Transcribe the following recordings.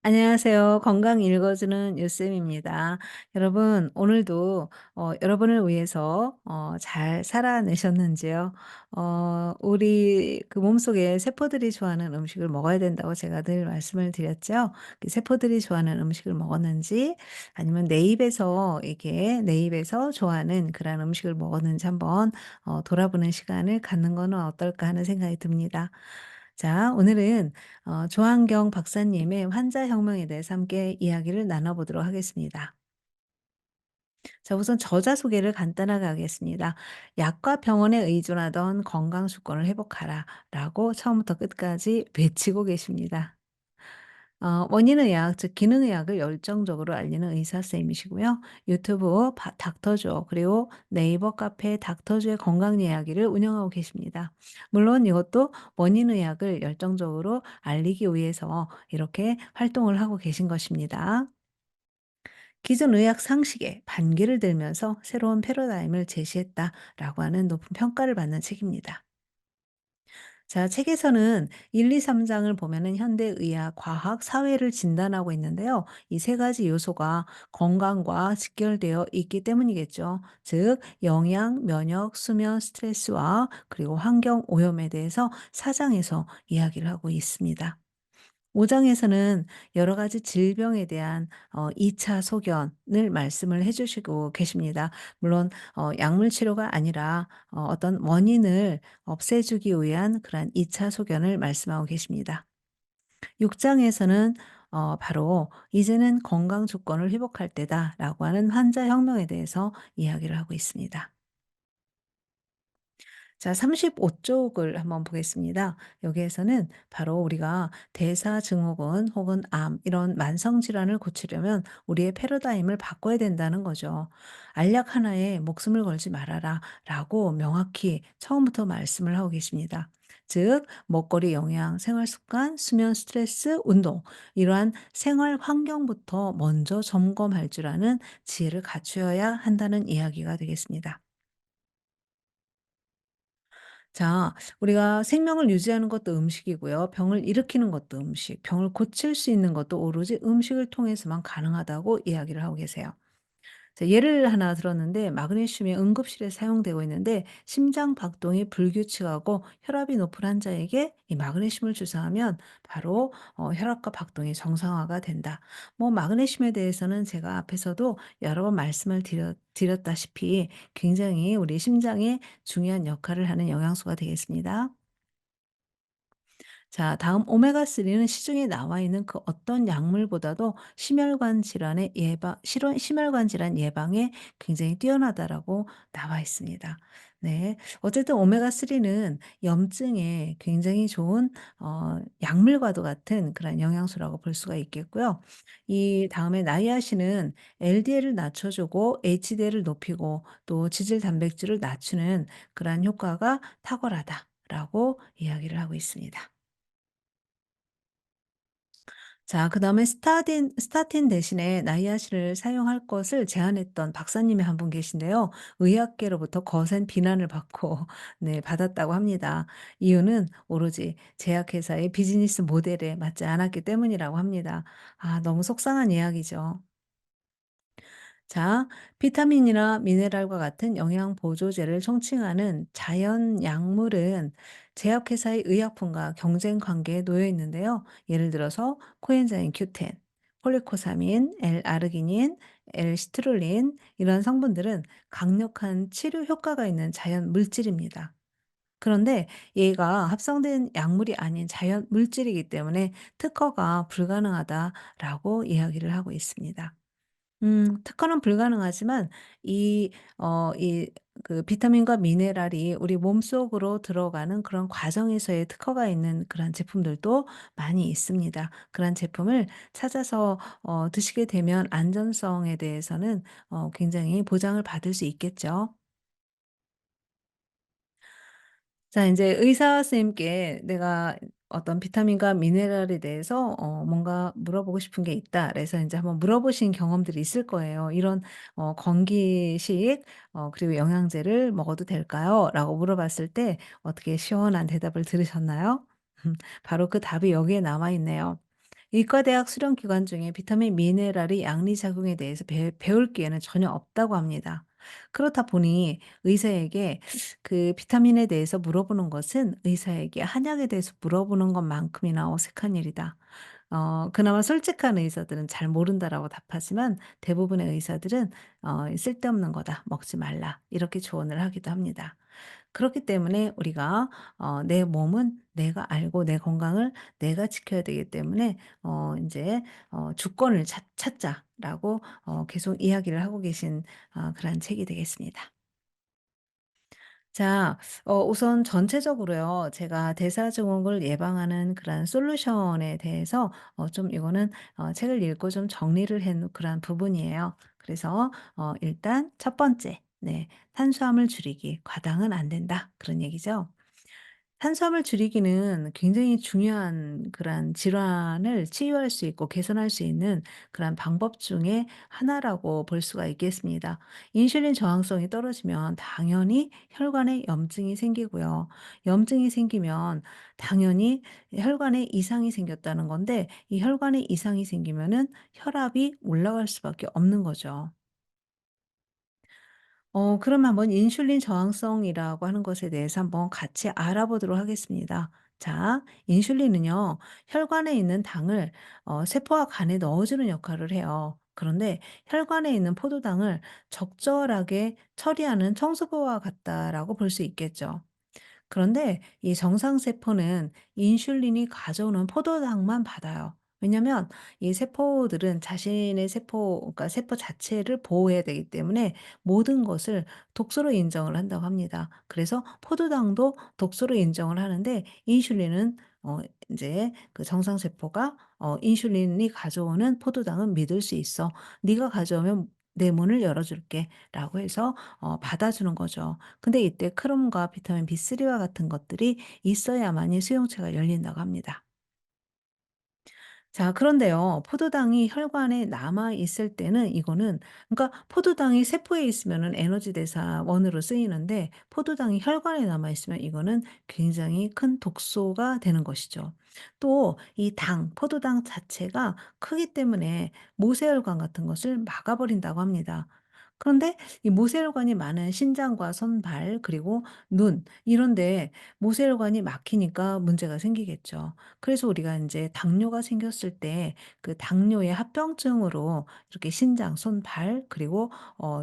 안녕하세요. 건강 읽어주는 유쌤입니다. 여러분, 오늘도 여러분을 위해서 잘 살아내셨는지요? 우리 그 몸속에 세포들이 좋아하는 음식을 먹어야 된다고 제가 늘 말씀을 드렸죠. 그 세포들이 좋아하는 음식을 먹었는지, 아니면 내 입에서 좋아하는 그런 음식을 먹었는지 한번 돌아보는 시간을 갖는 거는 어떨까 하는 생각이 듭니다. 자, 오늘은 조한경 박사님의 환자혁명에 대해서 함께 이야기를 나눠보도록 하겠습니다. 자, 우선 저자 소개를 간단하게 하겠습니다. "약과 병원에 의존하던 건강 수권을 회복하라." 라고 처음부터 끝까지 외치고 계십니다. 원인의학 즉 기능의학을 열정적으로 알리는 의사 선생님이시고요. 유튜브 닥터조 그리고 네이버 카페 닥터조의 건강 이야기를 운영하고 계십니다. 물론 이것도 원인의학을 열정적으로 알리기 위해서 이렇게 활동을 하고 계신 것입니다. 기존 의학 상식에 반기를 들면서 새로운 패러다임을 제시했다라고 하는 높은 평가를 받는 책입니다. 자, 책에서는 1, 2, 3 장을 보면은 현대의학, 과학, 사회를 진단하고 있는데요. 이 세 가지 요소가 건강과 직결되어 있기 때문이겠죠. 즉 영양, 면역, 수면, 스트레스와 그리고 환경 오염에 대해서 4 장에서 이야기를 하고 있습니다. 5 장에서는 여러 가지 질병에 대한 2차 소견을 말씀을 해 주시고 계십니다. 물론 약물 치료가 아니라 어떤 원인을 없애주기 위한 그러한 2차 소견을 말씀하고 계십니다. 6 장에서는 바로 "이제는 건강 조건을 회복할 때다."라고 하는 환자 혁명에 대해서 이야기를 하고 있습니다. 자, 35 쪽을 한번 보겠습니다. 여기에서는 바로 우리가 대사증후군 혹은 암 이런 만성 질환을 고치려면 우리의 패러다임을 바꿔야 된다는 거죠. "알약 하나에 목숨을 걸지 말아라."라고 명확히 처음부터 말씀을 하고 계십니다. 즉 먹거리 영양, 생활 습관, 수면, 스트레스, 운동 이러한 생활 환경부터 먼저 점검할 줄 아는 지혜를 갖추어야 한다는 이야기가 되겠습니다. 자, 우리가 생명을 유지하는 것도 음식이고요. 병을 일으키는 것도 음식, 병을 고칠 수 있는 것도 오로지 음식을 통해서만 가능하다고 이야기를 하고 계세요. 자, 예를 하나 들었는데 마그네슘이 응급실에 사용되고 있는데 심장 박동이 불규칙하고 혈압이 높은 환자에게 이 마그네슘을 주사하면 바로 혈압과 박동이 정상화가 된다. 뭐 마그네슘에 대해서는 제가 앞에서도 여러 번 말씀을 드렸다시피 굉장히 우리 심장에 중요한 역할을 하는 영양소가 되겠습니다. 자, 다음 오메가3는 시중에 나와 있는 그 어떤 약물보다도 심혈관 질환 예방에 굉장히 뛰어나다라고 나와 있습니다. 네. 어쨌든 오메가3는 염증에 굉장히 좋은 약물과도 같은 그런 영양소라고 볼 수가 있겠고요. 이 다음에 나이아신은 LDL을 낮춰 주고 HDL을 높이고 또 지질 단백질을 낮추는 그러한 효과가 탁월하다라고 이야기를 하고 있습니다. 자, 그다음에 스타틴 대신에 나이아신을 사용할 것을 제안했던 박사님이 한 분 계신데요. 의학계로부터 거센 비난을 받고 네 받았다고 합니다. 이유는 오로지 제약회사의 비즈니스 모델에 맞지 않았기 때문이라고 합니다. 아, 너무 속상한 이야기죠. 자, 비타민이나 미네랄과 같은 영양 보조제를 총칭하는 자연 약물은 제약회사의 의약품과 경쟁 관계에 놓여 있는데요. 예를 들어서 코엔자임 Q10, 폴리코사민, L아르기닌, L시트룰린 이런 성분들은 강력한 치료 효과가 있는 자연 물질입니다. 그런데 얘가 합성된 약물이 아닌 자연 물질이기 때문에 특허가 불가능하다라고 이야기를 하고 있습니다. 특허는 불가능하지만 이 이 그 비타민과 미네랄이 우리 몸속으로 들어가는 그런 과정에서의 특허가 있는 그런 제품들도 많이 있습니다. 그런 제품을 찾아서 드시게 되면 안전성에 대해서는 굉장히 보장을 받을 수 있겠죠. 자, 이제 의사 선생님께 내가 어떤 비타민과 미네랄에 대해서 뭔가 물어보고 싶은 게 있다. 그래서 이제 한번 물어보신 경험들이 있을 거예요. "이런 건기식 그리고 영양제를 먹어도 될까요?" 라고 물어봤을 때 어떻게 시원한 대답을 들으셨나요? 바로 그 답이 여기에 나와 있네요. 의과대학 수련 기간 중에 비타민 미네랄의 양리 작용에 대해서 배울 기회는 전혀 없다고 합니다. 그렇다 보니 의사에게 그 비타민에 대해서 물어보는 것은 의사에게 한약에 대해서 물어보는 것만큼이나 어색한 일이다. 그나마 솔직한 의사들은 "잘 모른다."라고 답하지만 대부분의 의사들은 "쓸데없는 거다. 먹지 말라." 이렇게 조언을 하기도 합니다. 그렇기 때문에 우리가 내 몸은 내가 알고 내 건강을 내가 지켜야 되기 때문에 인제 "주권을 찾자."라고 계속 이야기를 하고 계신 그런 책이 되겠습니다. 자, 우선 전체적으로요. 제가 대사증후군을 예방하는 그런 솔루션에 대해서 좀 이거는 책을 읽고 좀 정리를 해 놓은 그런 부분이에요. 그래서 일단 첫 번째, 네, 탄수화물 줄이기, 과당은 안 된다. 그런 얘기죠. 탄수화물 줄이기는 굉장히 중요한 그런 질환을 치유할 수 있고 개선할 수 있는 그런 방법 중에 하나라고 볼 수가 있겠습니다. 인슐린 저항성이 떨어지면 당연히 혈관에 염증이 생기고요. 염증이 생기면 당연히 혈관에 이상이 생겼다는 건데 이 혈관에 이상이 생기면은 혈압이 올라갈 수밖에 없는 거죠. 그럼 한번 인슐린 저항성이라고 하는 것에 대해서 한번 같이 알아보도록 하겠습니다. 자, 인슐린은요, 혈관에 있는 당을 세포와 간에 넣어주는 역할을 해요. 그런데 혈관에 있는 포도당을 적절하게 처리하는 청소부와 같다라고 볼 수 있겠죠. 그런데 이 정상 세포는 인슐린이 가져오는 포도당만 받아요. 왜냐면 이 세포들은 자신의 그러니까 세포 자체를 보호해야 되기 때문에 모든 것을 독소로 인정을 한다고 합니다. 그래서 포도당도 독소로 인정을 하는데 인슐린은 인제 그 정상 세포가 "인슐린이 가져오는 포도당은 믿을 수 있어. 네가 가져오면 내 문을 열어 줄게."라고 해서 받아주는 거죠. 근데 이때 크롬과 비타민 B3와 같은 것들이 있어야만이 수용체가 열린다고 합니다. 자, 그런데요. 포도당이 혈관에 남아 있을 때는 이거는, 그러니까 포도당이 세포에 있으면은 에너지 대사원으로 쓰이는데 포도당이 혈관에 남아 있으면 이거는 굉장히 큰 독소가 되는 것이죠. 또 이 포도당 자체가 크기 때문에 모세혈관 같은 것을 막아 버린다고 합니다. 그런데 이 모세혈관이 많은 신장과 손발 그리고 눈 이런 데 모세혈관이 막히니까 문제가 생기겠죠. 그래서 우리가 인제 당뇨가 생겼을 때 그 당뇨의 합병증으로 이렇게 신장, 손, 발 그리고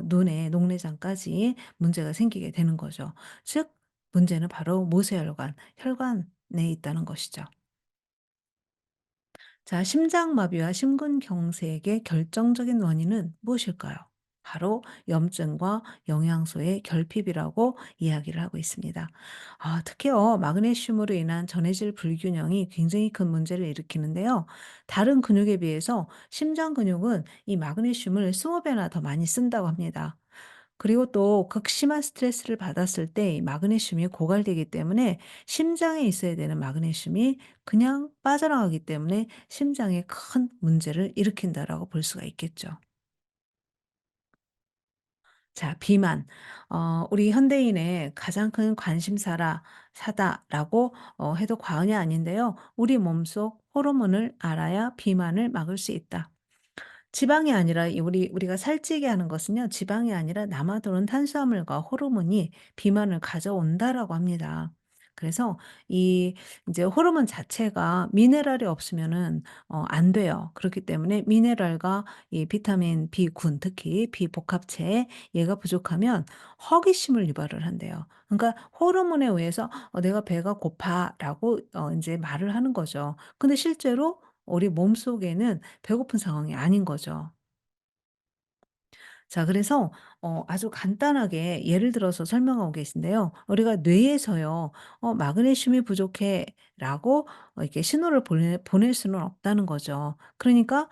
눈의 녹내장까지 문제가 생기게 되는 거죠. 즉 문제는 바로 모세혈관, 혈관에 있다는 것이죠. 자, 심장마비와 심근경색의 결정적인 원인은 무엇일까요? 바로 염증과 영양소의 결핍이라고 이야기를 하고 있습니다. 특히요, 마그네슘으로 인한 전해질 불균형이 굉장히 큰 문제를 일으키는데요. 다른 근육에 비해서 심장 근육은 이 마그네슘을 20배나 더 많이 쓴다고 합니다. 그리고 또 극심한 스트레스를 받았을 때 이 마그네슘이 고갈되기 때문에 심장에 있어야 되는 마그네슘이 그냥 빠져나가기 때문에 심장에 큰 문제를 일으킨다라고 볼 수가 있겠죠. 자, 비만. 우리 현대인의 가장 큰 사다라고 해도 과언이 아닌데요. 우리 몸속 호르몬을 알아야 비만을 막을 수 있다. 지방이 아니라 이 우리가 살찌게 하는 것은요. 지방이 아니라 남아도는 탄수화물과 호르몬이 비만을 가져온다라고 합니다. 그래서 이 이제 호르몬 자체가 미네랄이 없으면은 안 돼요. 그렇기 때문에 미네랄과 이 비타민 B군 특히 비복합체 얘가 부족하면 허기심을 유발을 한대요. 그러니까 호르몬에 의해서 "내가 배가 고파."라고 인제 말을 하는 거죠. 근데 실제로 우리 몸속에는 배고픈 상황이 아닌 거죠. 자, 그래서 아주 간단하게 예를 들어서 설명하고 계신데요. 우리가 뇌에서요. "마그네슘이 부족해."라고 이렇게 신호를 보낼 수는 없다는 거죠. 그러니까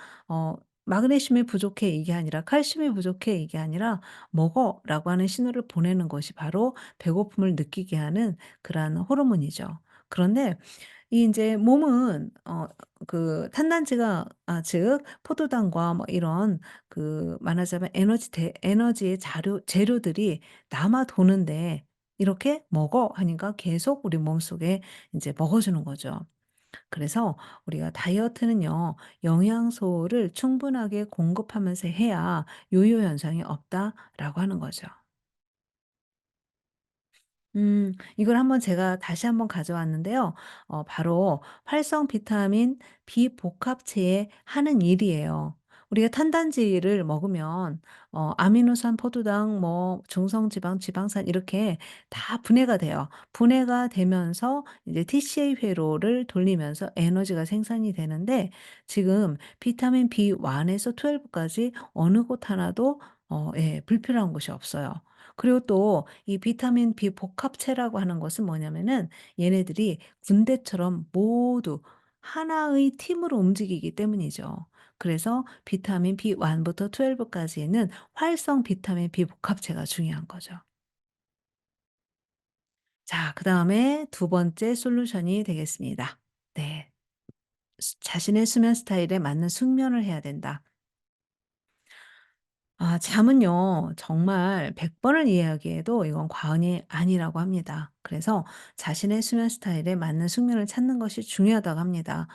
"마그네슘이 부족해." 이게 아니라 "칼슘이 부족해." 이게 아니라 "먹어."라고 하는 신호를 보내는 것이 바로 배고픔을 느끼게 하는 그러한 호르몬이죠. 그런데 이 인제 몸은 그 탄단지가 즉 포도당과 뭐 이런 말하자면 에너지의 재료들이 남아 도는데 이렇게 "먹어." 하니까 계속 우리 몸속에 인제 먹어 주는 거죠. 그래서 우리가 다이어트는요, 영양소를 충분하게 공급하면서 해야 요요 현상이 없다라고 하는 거죠. 이걸 한번 제가 다시 한번 가져왔는데요. 바로 활성 비타민 비복합체에 하는 일이에요. 우리가 탄단지를 먹으면 아미노산, 포도당, 뭐 중성지방, 지방산 이렇게 다 분해가 돼요. 분해가 되면서 이제 TCA 회로를 돌리면서 에너지가 생산이 되는데, 지금 비타민 B1에서 12 까지 어느 곳 하나도 불필요한 곳이 없어요. 그리고 또 이 비타민 B 복합체라고 하는 것은 뭐냐면은, 얘네들이 군대처럼 모두 하나의 팀으로 움직이기 때문이죠. 그래서 비타민 B1부터 12 까지는 활성 비타민 B 복합체가 중요한 거죠. 자, 그다음에 두 번째 솔루션이 되겠습니다. 네. 자신의 수면 스타일에 맞는 숙면을 해야 된다. 잠은요, 정말 100 번을 이야기해도 이건 과언이 아니라고 합니다. 그래서 자신의 수면 스타일에 맞는 숙면을 찾는 것이 중요하다고 합니다.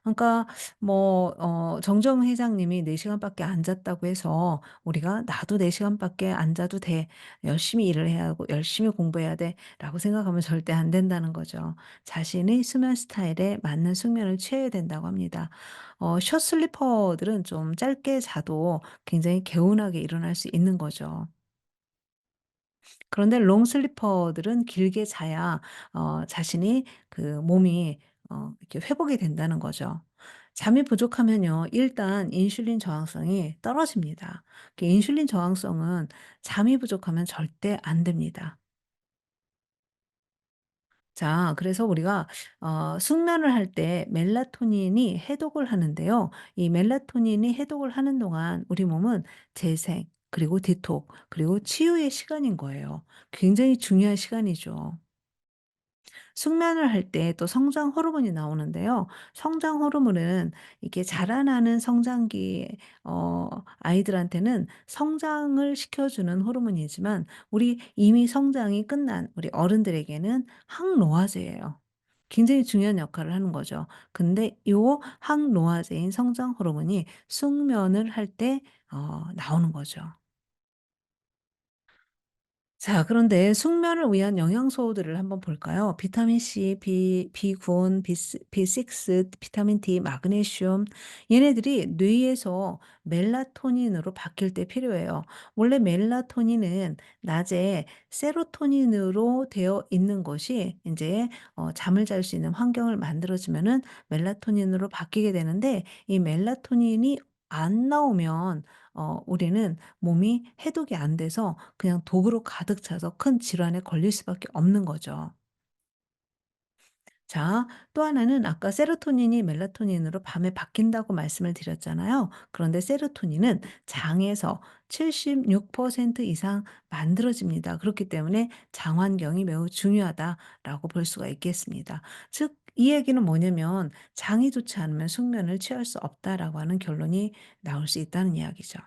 그러니까 뭐 정정 회장님이 4 시간밖에 안 잤다고 해서 우리가 '나도 4 시간밖에 안 자도 돼. 열심히 일을 해야 하고 열심히 공부해야 돼.'라고 생각하면 절대 안 된다는 거죠. 자신의 수면 스타일에 맞는 숙면을 취해야 된다고 합니다. 숏슬리퍼들은 좀 짧게 자도 굉장히 개운하게 일어날 수 있는 거죠. 그런데 롱슬리퍼들은 길게 자야 자신이 그 몸이 이렇게 회복이 된다는 거죠. 잠이 부족하면요, 일단 인슐린 저항성이 떨어집니다. 그 인슐린 저항성은 잠이 부족하면 절대 안 됩니다. 자, 그래서 우리가 숙면을 할 때 멜라토닌이 해독을 하는데요. 이 멜라토닌이 해독을 하는 동안 우리 몸은 재생, 그리고 디톡, 그리고 치유의 시간인 거예요. 굉장히 중요한 시간이죠. 숙면을 할 때 또 성장 호르몬이 나오는데요. 성장 호르몬은 이게 자라나는 성장기 아이들한테는 성장을 시켜주는 호르몬이지만, 우리 이미 성장이 끝난 우리 어른들에게는 항노화제예요. 굉장히 중요한 역할을 하는 거죠. 근데 요 항노화제인 성장 호르몬이 숙면을 할 때 나오는 거죠. 자, 그런데 숙면을 위한 영양소들을 한번 볼까요? 비타민 C, B군, B6, 비타민 D, 마그네슘, 얘네들이 뇌에서 멜라토닌으로 바뀔 때 필요해요. 원래 멜라토닌은 낮에 세로토닌으로 되어 있는 것이 이제 잠을 잘 수 있는 환경을 만들어 주면은 멜라토닌으로 바뀌게 되는데, 이 멜라토닌이 안 나오면 우리는 몸이 해독이 안 돼서 그냥 독으로 가득 차서 큰 질환에 걸릴 수밖에 없는 거죠. 자, 또 하나는 아까 세로토닌이 멜라토닌으로 밤에 바뀐다고 말씀을 드렸잖아요. 그런데 세로토닌은 장에서 76% 이상 만들어집니다. 그렇기 때문에 장 환경이 매우 중요하다라고 볼 수가 있겠습니다. 즉, 이 얘기는 뭐냐면 장이 좋지 않으면 숙면을 취할 수 없다라고 하는 결론이 나올 수 있다는 이야기죠.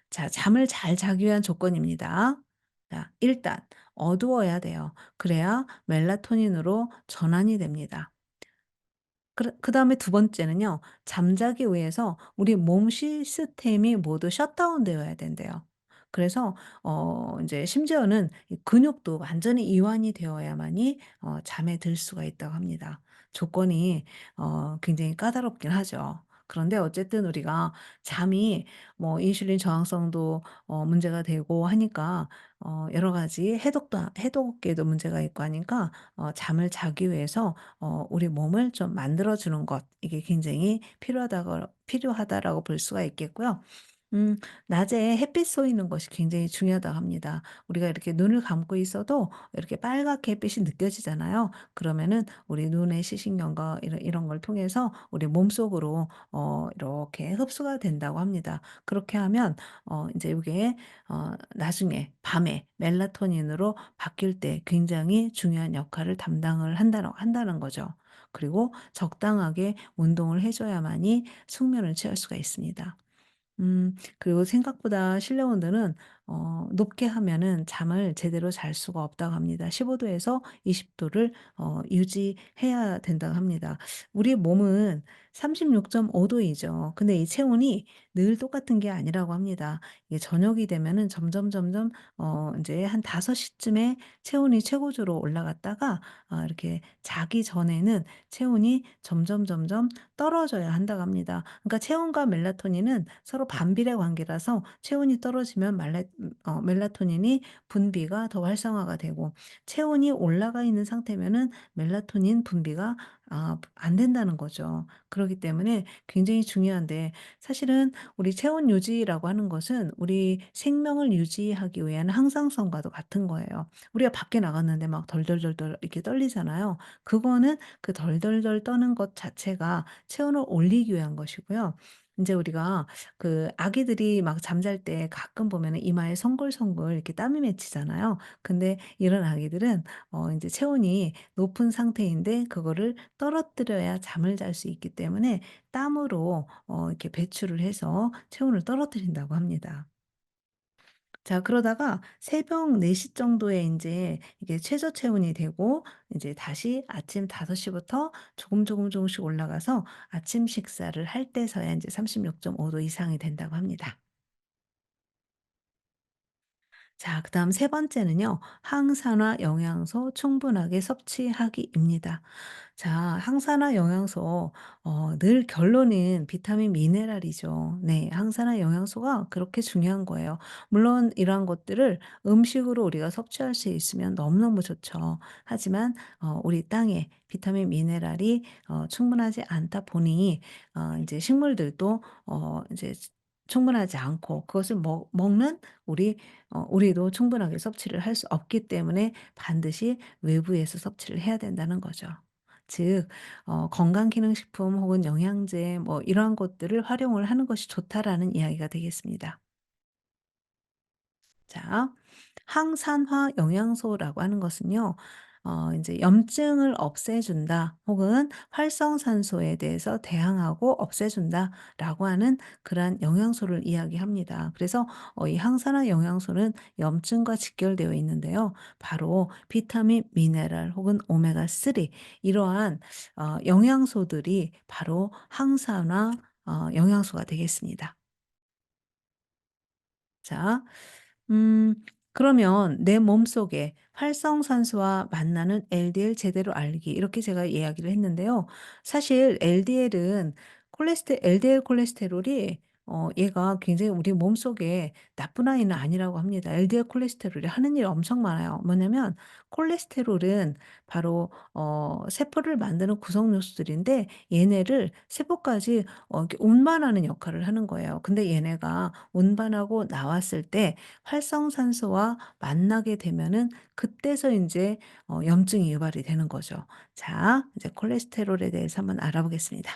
자, 잠을 잘 자기 위한 조건입니다. 자, 일단 어두워야 돼요. 그래야 멜라토닌으로 전환이 됩니다. 그다음에 두 번째는요, 잠자기 위해서 우리 몸 시스템이 모두 셧다운 되어야 된대요. 그래서 인제 심지어는 이 근육도 완전히 이완이 되어야만이 잠에 들 수가 있다고 합니다. 조건이 굉장히 까다롭긴 하죠. 그런데 어쨌든 우리가 잠이 뭐 인슐린 저항성도 문제가 되고 하니까 여러 가지 해독에도 문제가 있고 하니까 잠을 자기 위해서 우리 몸을 좀 만들어 주는 것, 이게 굉장히 필요하다라고 볼 수가 있겠고요. 음 낮에 햇빛 쏘이는 것이 굉장히 중요하다고 합니다. 우리가 이렇게 눈을 감고 있어도 이렇게 빨갛게 햇빛이 느껴지잖아요. 그러면은 우리 눈의 시신경과 이런 걸 통해서 우리 몸속으로 이렇게 흡수가 된다고 합니다. 그렇게 하면 인제 요게 나중에 밤에 멜라토닌으로 바뀔 때 굉장히 중요한 역할을 담당을 한다는 거죠. 그리고 적당하게 운동을 해 줘야만이 숙면을 취할 수가 있습니다. 그리고 생각보다 실내 온도는 높게 하면은 잠을 제대로 잘 수가 없다고 합니다. 15 도에서 20 도를 유지해야 된다고 합니다. 우리 몸은 36.5 도이죠. 근데 이 체온이 늘 똑같은 게 아니라고 합니다. 이게 저녁이 되면은 점점 인제 한 5 시쯤에 체온이 최고조로 올라갔다가 이렇게 자기 전에는 체온이 점점 떨어져야 한다고 합니다. 그러니까 체온과 멜라토닌은 서로 반비례 관계라서 체온이 떨어지면 멜라토닌이 분비가 더 활성화가 되고, 체온이 올라가 있는 상태면은 멜라토닌 분비가 안 된다는 거죠. 그러기 때문에 굉장히 중요한데, 사실은 우리 체온 유지라고 하는 것은 우리 생명을 유지하기 위한 항상성과도 같은 거예요. 우리가 밖에 나갔는데 막 덜덜덜덜 이렇게 떨리잖아요. 그거는 그 덜덜덜 떠는 것 자체가 체온을 올리기 위한 것이고요. 인제 우리가 그 아기들이 막 잠잘 때 가끔 보면은 이마에 송글송글 이렇게 땀이 맺히잖아요. 근데 이런 아기들은 인제 체온이 높은 상태인데 그거를 떨어뜨려야 잠을 잘 수 있기 때문에 땀으로 이렇게 배출을 해서 체온을 떨어뜨린다고 합니다. 자, 그러다가 새벽 4시 정도에 인제 이게 최저 체온이 되고, 이제 다시 아침 5 시부터 조금씩 올라가서 아침 식사를 할 때서야 인제 36.5도 이상이 된다고 합니다. 자, 그다음 세 번째는요. 항산화 영양소 충분하게 섭취하기입니다. 자, 항산화 영양소, 늘 결론은 비타민 미네랄이죠. 네. 항산화 영양소가 그렇게 중요한 거예요. 물론 이러한 것들을 음식으로 우리가 섭취할 수 있으면 너무너무 좋죠. 하지만 우리 땅에 비타민 미네랄이 충분하지 않다 보니 인제 식물들도 인제 충분하지 않고, 그것을 먹는 우리도 충분하게 섭취를 할 수 없기 때문에 반드시 외부에서 섭취를 해야 된다는 거죠. 즉 건강기능식품 혹은 영양제 뭐 이러한 것들을 활용을 하는 것이 좋다라는 이야기가 되겠습니다. 자, 항산화 영양소라고 하는 것은요. 인제 염증을 없애준다 혹은 활성산소에 대해서 대항하고 없애준다라고 하는 그러한 영양소를 이야기합니다. 그래서 이 항산화 영양소는 염증과 직결되어 있는데요. 바로 비타민, 미네랄 혹은 오메가 3, 이러한 영양소들이 바로 항산화 영양소가 되겠습니다. 자, 음 그러면 내 몸속에 활성산소와 만나는 LDL 제대로 알기, 이렇게 제가 이야기를 했는데요. 사실 LDL은 LDL 콜레스테롤이 얘가 굉장히 우리 몸속에 나쁜 아이는 아니라고 합니다. LDL 콜레스테롤이 하는 일이 엄청 많아요. 뭐냐면 콜레스테롤은 바로 세포를 만드는 구성 요소들인데, 얘네를 세포까지 이렇게 운반하는 역할을 하는 거예요. 근데 얘네가 운반하고 나왔을 때 활성산소와 만나게 되면은 그때서 인제 염증이 유발이 되는 거죠. 자, 이제 콜레스테롤에 대해서 한번 알아보겠습니다.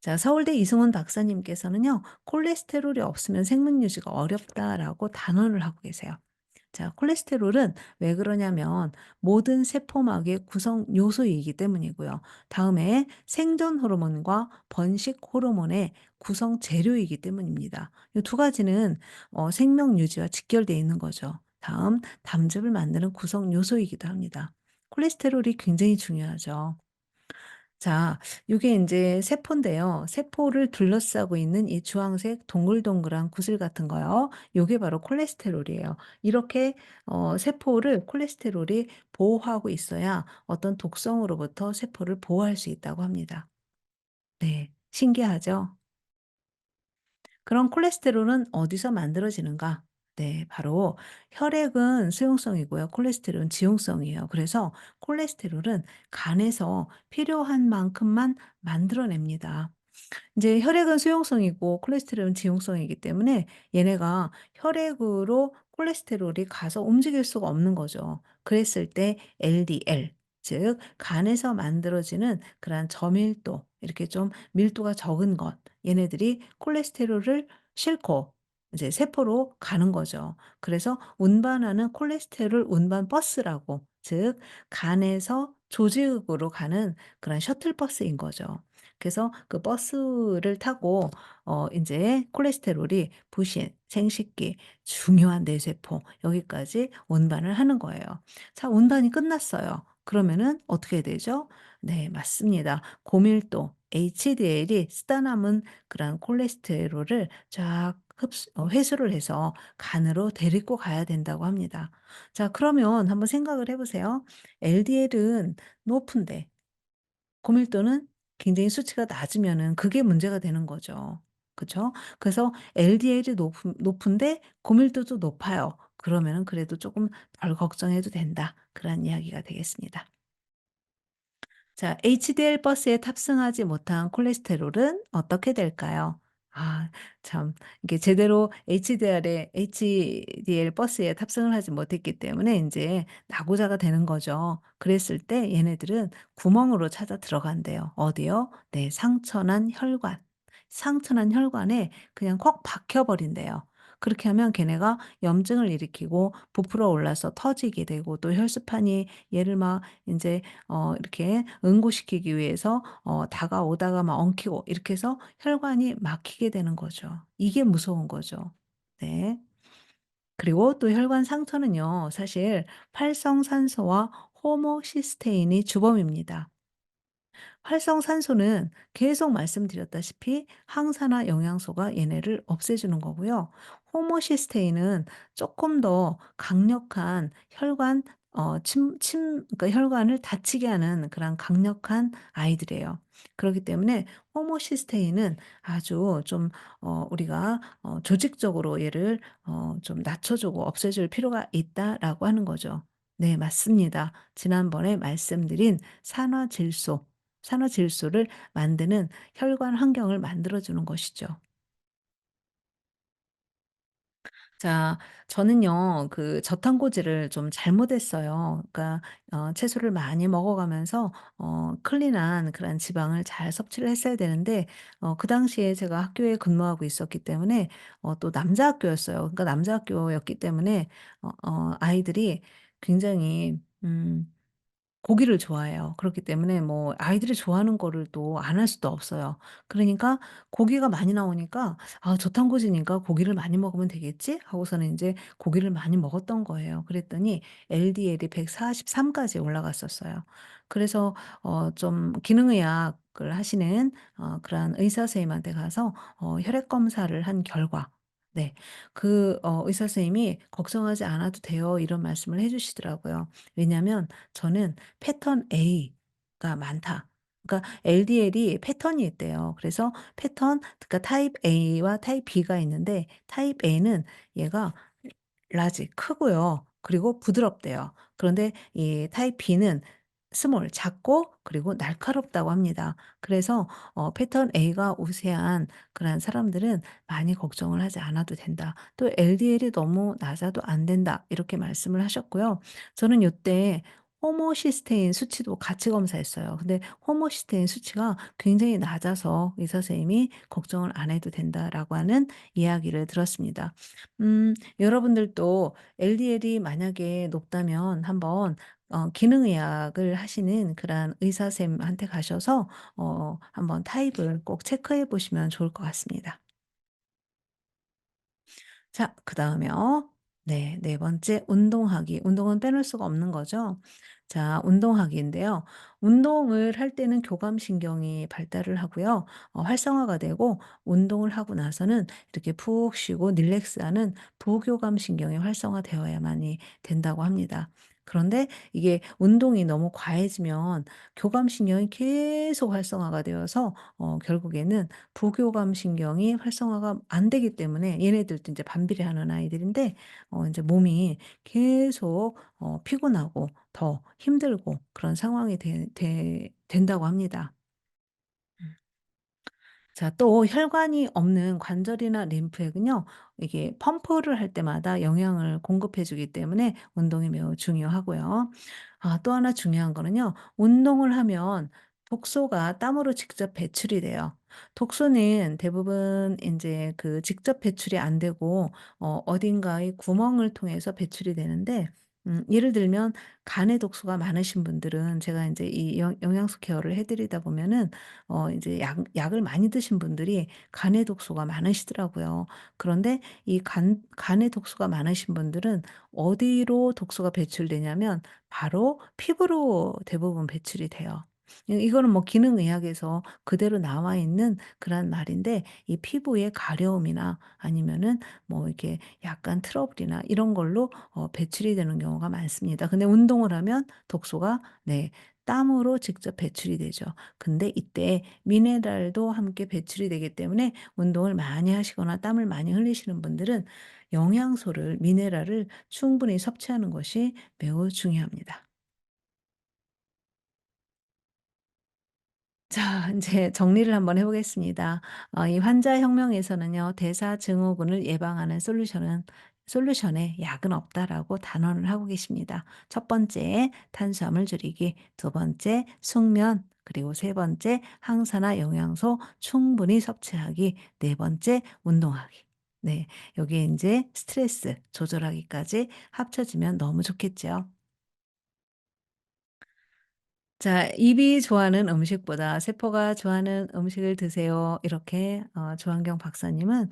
자, 서울대 이승훈 박사님께서는요. "콜레스테롤이 없으면 생명 유지가 어렵다."라고 단언을 하고 계세요. 자, 콜레스테롤은 왜 그러냐면 모든 세포막의 구성 요소이기 때문이고요. 다음에 생존 호르몬과 번식 호르몬의 구성 재료이기 때문입니다. 이 두 가지는 생명 유지와 직결되어 있는 거죠. 다음, 담즙을 만드는 구성 요소이기도 합니다. 콜레스테롤이 굉장히 중요하죠. 자, 요게 인제 세포인데요. 세포를 둘러싸고 있는 이 주황색 동글동글한 구슬 같은 거요. 요게 바로 콜레스테롤이에요. 이렇게 세포를 콜레스테롤이 보호하고 있어야 어떤 독성으로부터 세포를 보호할 수 있다고 합니다. 네. 신기하죠? 그럼 콜레스테롤은 어디서 만들어지는가? 네, 바로 혈액은 수용성이고요. 콜레스테롤은 지용성이에요. 그래서 콜레스테롤은 간에서 필요한 만큼만 만들어냅니다. 이제 혈액은 수용성이고 콜레스테롤은 지용성이기 때문에 얘네가 혈액으로 콜레스테롤이 가서 움직일 수가 없는 거죠. 그랬을 때 LDL, 즉 간에서 만들어지는 그러한 저밀도, 이렇게 좀 밀도가 적은 것, 얘네들이 콜레스테롤을 싣고 이제 세포로 가는 거죠. 그래서 운반하는 콜레스테롤 운반 버스라고, 즉 간에서 조직으로 가는 그런 셔틀버스인 거죠. 그래서 그 버스를 타고 인제 콜레스테롤이 부신, 생식기, 중요한 뇌세포 여기까지 운반을 하는 거예요. 자, 운반이 끝났어요. 그러면은 어떻게 되죠? 네, 맞습니다. 고밀도 HDL이 쓰다 남은 그런 콜레스테롤을 쫙 회수를 해서 간으로 데리고 가야 된다고 합니다. 자, 그러면 한번 생각을 해 보세요. LDL은 높은데 고밀도는 굉장히 수치가 낮으면은 그게 문제가 되는 거죠. 그쵸? 그래서 LDL이 높은데 고밀도도 높아요. 그러면은 그래도 쪼끔 덜 걱정해도 된다. 그런 이야기가 되겠습니다. 자, HDL 버스에 탑승하지 못한 콜레스테롤은 어떻게 될까요? 아, 참 이게 제대로 HDL 버스에 탑승을 하지 못했기 때문에 인제 낙오자가 되는 거죠. 그랬을 때 얘네들은 구멍으로 찾아 들어간대요. 어디요? 네, 상처난 혈관. 상처난 혈관에 그냥 콕 박혀 버린대요. 그렇게 하면 걔네가 염증을 일으키고 부풀어 올라서 터지게 되고 또 혈소판이 얘를 막 인제 이렇게 응고시키기 위해서 다가오다가 막 엉키고 이렇게 해서 혈관이 막히게 되는 거죠. 이게 무서운 거죠. 네. 그리고 또 혈관 상처는요, 사실 활성산소와 호모시스테인이 주범입니다. 활성산소는 계속 말씀드렸다시피 항산화 영양소가 얘네를 없애주는 거고요. 호모시스테인은 조금 더 강력한 혈관 그러니까 혈관을 다치게 하는 그런 강력한 아이들이에요. 그렇기 때문에 호모시스테인은 아주 좀 우리가 조직적으로 얘를 좀 낮춰주고 없애줄 필요가 있다라고 하는 거죠. 네, 맞습니다. 지난번에 말씀드린 산화질소를 만드는 혈관 환경을 만들어 주는 것이죠. 자, 저는요, 그 저탄고지를 좀 잘못했어요. 그러니까 채소를 많이 먹어가면서 클린한 그런 지방을 잘 섭취를 했어야 되는데 그 당시에 제가 학교에 근무하고 있었기 때문에 또 남자 학교였어요. 그러니까 남자 학교였기 때문에 아이들이 굉장히 고기를 좋아해요. 그렇기 때문에 뭐 아이들이 좋아하는 거를 또 안 할 수도 없어요. 그러니까 고기가 많이 나오니까 '아, 저탄고지니까 고기를 많이 먹으면 되겠지?' 하고서는 인제 고기를 많이 먹었던 거예요. 그랬더니 LDL이 143 까지 올라갔었어요. 그래서 좀 기능의학을 하시는 그런 의사 선생님한테 가서 혈액 검사를 한 결과, 네, 그 의사 선생님이 "걱정하지 않아도 돼요." 이런 말씀을 해 주시더라고요. 왜냐하면 저는 패턴 A가 많다. 그러니까 LDL이 패턴이 있대요. 그래서 그러니까 타입 A와 타입 B가 있는데 타입 A는 얘가 라지 크고요. 그리고 부드럽대요. 그런데 이 타입 B는 스몰 작고 그리고 날카롭다고 합니다. 그래서 패턴 A가 우세한 그런 사람들은 많이 걱정을 하지 않아도 된다. 또 LDL이 너무 낮아도 안 된다. 이렇게 말씀을 하셨고요. 저는 요때 호모시스테인 수치도 같이 검사했어요. 근데 호모시스테인 수치가 굉장히 낮아서 의사 선생님이 "걱정을 안 해도 된다."라고 하는 이야기를 들었습니다. 여러분들도 LDL이 만약에 높다면 한번 기능의학을 하시는 그런 의사 선생님한테 가셔서 한번 타입을 꼭 체크해 보시면 좋을 것 같습니다. 자, 그다음에요. 네, 네 번째 운동하기. 운동은 빼놓을 수가 없는 거죠. 자, 운동하기인데요. 운동을 할 때는 교감신경이 발달을 하고요. 활성화가 되고 운동을 하고 나서는 이렇게 푹 쉬고 릴렉스하는 부교감신경이 활성화되어야만이 된다고 합니다. 그런데 이게 운동이 너무 과해지면 교감신경이 계속 활성화가 되어서 결국에는 부교감 신경이 활성화가 안 되기 때문에 얘네들도 인제 반비례하는 아이들인데 인제 몸이 계속 피곤하고 더 힘들고 그런 상황이 된다고 합니다. 음. 자, 또 혈관이 없는 관절이나 림프액은요, 이게 펌프를 할 때마다 영양을 공급해 주기 때문에 운동이 매우 중요하고요. 아, 또 하나 중요한 거는요, 운동을 하면 독소가 땀으로 직접 배출이 돼요. 독소는 대부분 인제 그 직접 배출이 안 되고 어딘가의 구멍을 통해서 배출이 되는데 예를 들면 간에 독소가 많으신 분들은 제가 인제 이 영양소 케어를 해 드리다 보면은 이제 약을 많이 드신 분들이 간에 독소가 많으시더라고요. 그런데 이 간에 독소가 많으신 분들은 어디로 독소가 배출되냐면 바로 피부로 대부분 배출이 돼요. 이거는 뭐 기능의학에서 그대로 나와 있는 그런 말인데, 이 피부의 가려움이나 아니면은 뭐 이렇게 약간 트러블이나 이런 걸로 배출이 되는 경우가 많습니다. 근데 운동을 하면 독소가, 네, 땀으로 직접 배출이 되죠. 근데 이때 미네랄도 함께 배출이 되기 때문에 운동을 많이 하시거나 땀을 많이 흘리시는 분들은 영양소를, 미네랄을 충분히 섭취하는 것이 매우 중요합니다. 자, 이제 정리를 한번 해 보겠습니다. 이 환자혁명에서는요, "대사증후군을 예방하는 솔루션에 약은 없다."라고 단언을 하고 계십니다. 첫 번째, 탄수화물 줄이기; 두 번째, 숙면; 그리고 세 번째, 항산화 영양소 충분히 섭취하기; 네 번째, 운동하기. 네. 여기에 이제 스트레스 조절하기까지 합쳐지면 너무 좋겠죠. 자, "입이 좋아하는 음식보다 세포가 좋아하는 음식을 드세요." 이렇게 조한경 박사님은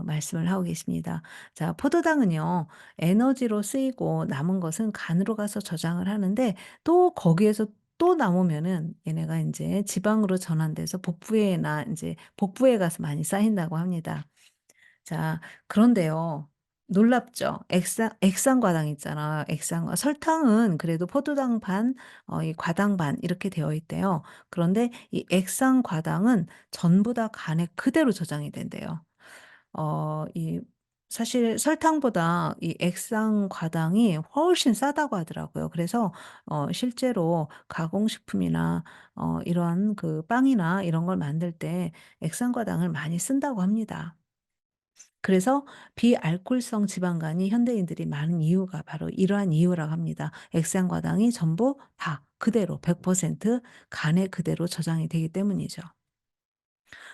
말씀을 하고 계십니다. 자, 포도당은요, 에너지로 쓰이고 남은 것은 간으로 가서 저장을 하는데, 또 거기에서 또 남으면은 얘네가 이제 지방으로 전환돼서 복부에나 이제 복부에 가서 많이 쌓인다고 합니다. 자, 그런데요, 놀랍죠. 액상과당 있잖아. 설탕은 그래도 포도당 반, 이 과당 반 이렇게 되어 있대요. 그런데 이 액상과당은 전부 다 간에 그대로 저장이 된대요. 이 사실 설탕보다 이 액상과당이 훨씬 싸다고 하더라고요. 그래서 실제로 가공식품이나 이런 그 빵이나 이런 걸 만들 때 액상과당을 많이 쓴다고 합니다. 그래서 비알코올성 지방간이 현대인들이 많은 이유가 바로 이러한 이유라고 합니다. 액상과당이 전부 다 그대로 100% 간에 그대로 저장이 되기 때문이죠.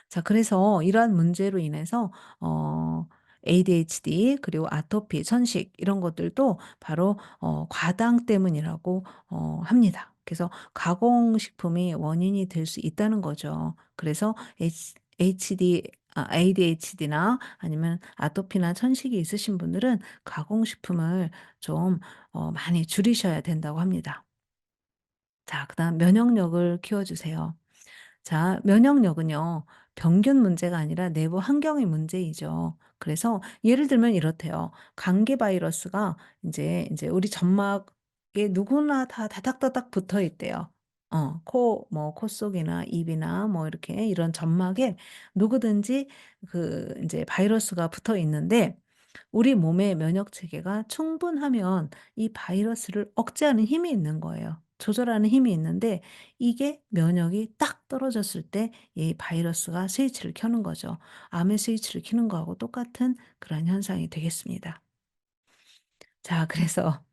자, 그래서 이러한 문제로 인해서 ADHD 그리고 아토피, 천식 이런 것들도 바로 과당 때문이라고 합니다. 그래서 가공식품이 원인이 될 수 있다는 거죠. 그래서 ADHD나 아니면 아토피나 천식이 있으신 분들은 가공식품을 좀 많이 줄이셔야 된다고 합니다. 자, 그다음 면역력을 키워 주세요. 자, 면역력은요, 병균 문제가 아니라 내부 환경의 문제이죠. 그래서 예를 들면 이렇대요. 감기 바이러스가 인제 우리 점막에 누구나 다 다닥다닥 붙어 있대요. 코 속이나 입이나 뭐 이렇게 이런 점막에 누구든지 그 인제 바이러스가 붙어 있는데, 우리 몸의 면역 체계가 충분하면 이 바이러스를 억제하는 힘이 있는 거예요. 조절하는 힘이 있는데, 이게 면역이 딱 떨어졌을 때 이 바이러스가 스위치를 켜는 거죠. 암의 스위치를 켜는 거하고 똑같은 그런 현상이 되겠습니다. 자, 그래서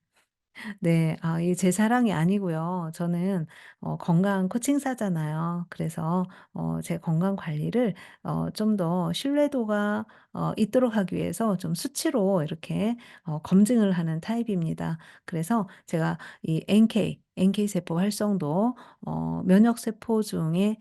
네. 이게 제 사랑이 아니고요. 저는 건강 코칭사잖아요. 그래서 제 건강 관리를 좀 더 신뢰도가 있도록 하기 위해서 좀 수치로 이렇게 검증을 하는 타입입니다. 그래서 제가 이 NK 세포 활성도 면역 세포 중에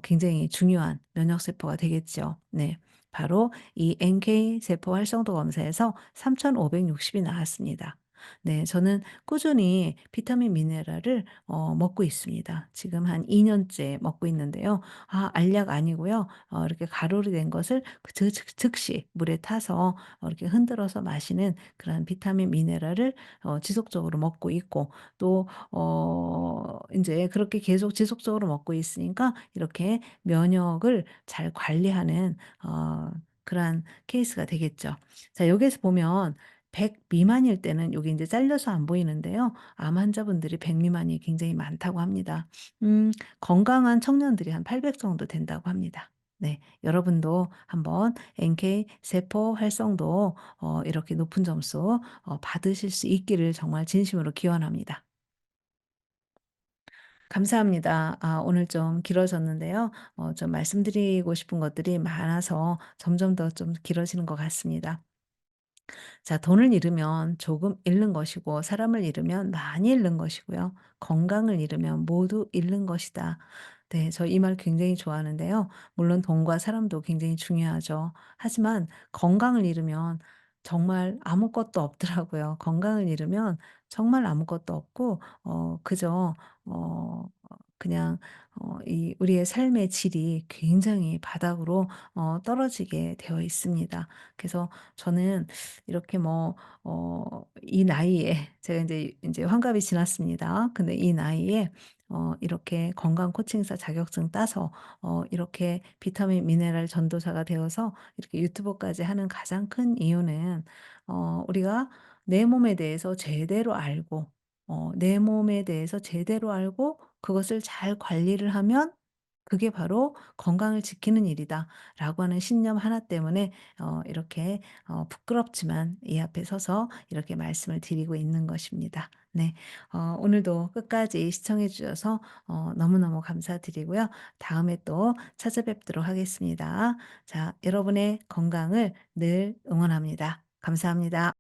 굉장히 중요한 면역 세포가 되겠죠. 네. 바로 이 NK 세포 활성도 검사에서 3,560이 나왔습니다. 네. 저는 꾸준히 비타민 미네랄을 먹고 있습니다. 지금 한 2 년째 먹고 있는데요. 알약 아니고요. 이렇게 가루로 된 것을 그 즉시 물에 타서 이렇게 흔들어서 마시는 그런 비타민 미네랄을 지속적으로 먹고 있고, 또 인제 그렇게 계속 지속적으로 먹고 있으니까 이렇게 면역을 잘 관리하는 그러한 케이스가 되겠죠. 자, 여기에서 보면 100 미만일 때는 요게 인제 잘려서 안 보이는데요. 암 환자분들이 100 미만이 굉장히 많다고 합니다. 건강한 청년들이 한 800 정도 된다고 합니다. 네. 여러분도 한번 NK 세포 활성도 이렇게 높은 점수 받으실 수 있기를 정말 진심으로 기원합니다. 감사합니다. 오늘 좀 길어졌는데요. 좀 말씀드리고 싶은 것들이 많아서 점점 더 좀 길어지는 것 같습니다. 자, 돈을 잃으면 조금 잃는 것이고 사람을 잃으면 많이 잃는 것이고요. 건강을 잃으면 모두 잃는 것이다. 네, 저 이 말 굉장히 좋아하는데요. 물론 돈과 사람도 굉장히 중요하죠. 하지만 건강을 잃으면 정말 아무것도 없더라고요. 건강을 잃으면 정말 아무것도 없고 그저 그냥 이 우리의 삶의 질이 굉장히 바닥으로 떨어지게 되어 있습니다. 그래서 저는 이렇게 뭐 이 나이에 제가 인제 환갑이 지났습니다. 근데 이 나이에 이렇게 건강 코칭사 자격증 따서 이렇게 비타민 미네랄 전도사가 되어서 이렇게 유튜버까지 하는 가장 큰 이유는 우리가 내 몸에 대해서 제대로 알고 내 몸에 대해서 제대로 알고 그것을 잘 관리를 하면 '그게 바로 건강을 지키는 일이다.'라고 하는 신념 하나 때문에 이렇게 부끄럽지만 이 앞에 서서 이렇게 말씀을 드리고 있는 것입니다. 네. 오늘도 끝까지 시청해 주셔서 너무너무 감사드리고요. 다음에 또 찾아뵙도록 하겠습니다. 자, 여러분의 건강을 늘 응원합니다. 감사합니다.